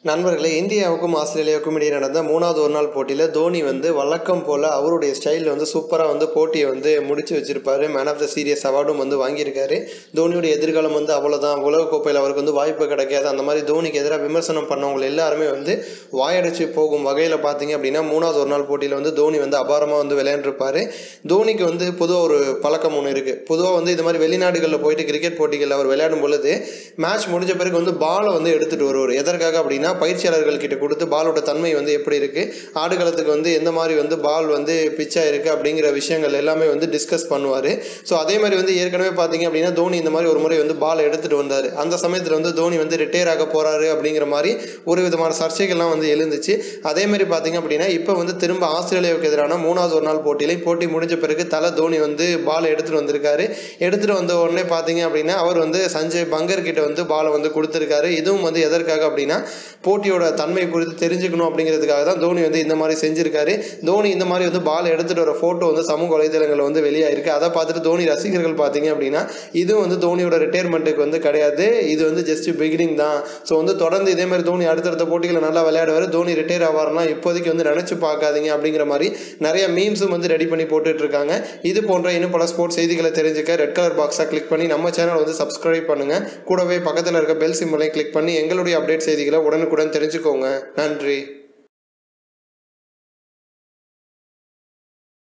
நண்பர்களே, இந்தியாவுக்கும் ஆஸ்திரேலியாவுக்கும் இடையே நடந்த 3வது ஒருநாள் போட்டியில் தோனி வழக்கம் போல் அவருடைய ஸ்டைலில் சூப்பராக போட்டியை முடிச்சு வச்சிருப்பாரு. மேன் ஆஃப் த சீரியஸ் அவார்டும் வாங்கியிருக்காரு. தோனியுடைய எதிர்காலம் அவ்வளோதான், உலகக்கோப்பையில் அவருக்கு வாய்ப்பு கிடைக்காது, அந்த மாதிரி தோனிக்கு எதிராக விமர்சனம் பண்ணவங்க எல்லாருமே வாயடைச்சு போகும் வகையில் பார்த்தீங்க அப்படின்னா 3வது ஒருநாள் போட்டியில் தோனி அபாரமாக விளையாண்டுருப்பார். தோனிக்கு பொதுவாக ஒரு பழக்கம் ஒன்று இருக்குது. பொதுவாக இது மாதிரி வெளிநாடுகளில் போயிட்டு கிரிக்கெட் போட்டிகளில் அவர் விளையாடும் பொழுது மேட்ச் முடிஞ்ச பிறகு பாலை எடுத்துகிட்டு வருவார். எதற்காக அப்படின்னா பயிற்சியாளர்கள் கிட்ட கொடுத்து பாலோட தன்மை எப்படி இருக்குது, ஆடுகளத்துக்கு எந்த மாதிரி பால் பிச்சாக இருக்குது அப்படிங்கிற விஷயங்கள் எல்லாமே டிஸ்கஸ் பண்ணுவார். ஸோ அதே மாதிரி ஏற்கனவே பார்த்தீங்க அப்படின்னா தோனி இந்த மாதிரி ஒரு முறை பாலை எடுத்துகிட்டு வந்தார். அந்த சமயத்தில் தோனி ரிட்டையர் ஆக போகிறாரு அப்படிங்கிற மாதிரி ஒரு விதமான சர்ச்சைகள்லாம் எழுந்துச்சு. அதே மாதிரி பார்த்தீங்க அப்படின்னா இப்போ திரும்ப ஆஸ்திரேலியாவுக்கு எதிரான 3வது ஒரு நாள் போட்டி முடிஞ்ச பிறகு தோனி பாலை எடுத்துகிட்டு வந்திருக்காரு. எடுத்துகிட்டு வந்த உடனே பார்த்தீங்க அப்படின்னா அவர் சஞ்சய் பங்கர் கிட்ட பாலை கொடுத்துருக்காரு. இதுவும் எதற்காக அப்படின்னா போட்டியோட தன்மை குறித்து தெரிஞ்சுக்கணும் அப்படிங்கிறதுக்காக தான் தோனி இந்த மாதிரி செஞ்சிருக்காரு. தோனி இந்த மாதிரி பால் எடுத்துகிட்டு வர ஃபோட்டோ சமூக வலைதளங்களில் வெளியாயிருக்கு. அதை பார்த்துட்டு தோனி ரசிகர்கள் பார்த்தீங்க அப்படின்னா இதுவும் தோனியோட ரிட்டையர்மெண்ட்டுக்கு கிடையாது, இது ஜஸ்ட் பிகினிங் தான். ஸோ தொடர்ந்து இதே மாதிரி தோனி அடுத்தடுத்த போட்டிகளை நல்லா விளையாடுவார். தோனி ரிட்டையர் ஆவார்னா இப்போதைக்கு நினச்சி பார்க்காதீங்க அப்படிங்கிற மாதிரி நிறைய மீம்ஸும் ரெடி பண்ணி போட்டுட்டு இருக்காங்க. இது போன்ற இன்னும் பல ஸ்போர்ட்ஸ் செய்திகளை தெரிஞ்சுக்க ரெட் கலர் பாக்ஸாக கிளிக் பண்ணி நம்ம சேனல் சப்ஸ்கிரைப் பண்ணுங்கள். கூடவே பக்கத்தில் இருக்க பெல் சிம்பலையும் கிளிக் பண்ணி எங்களுடைய அப்டேட் செய்திகளை உடனுக்குடன் தெரிஞ்சுக்கோங்க. நன்றி.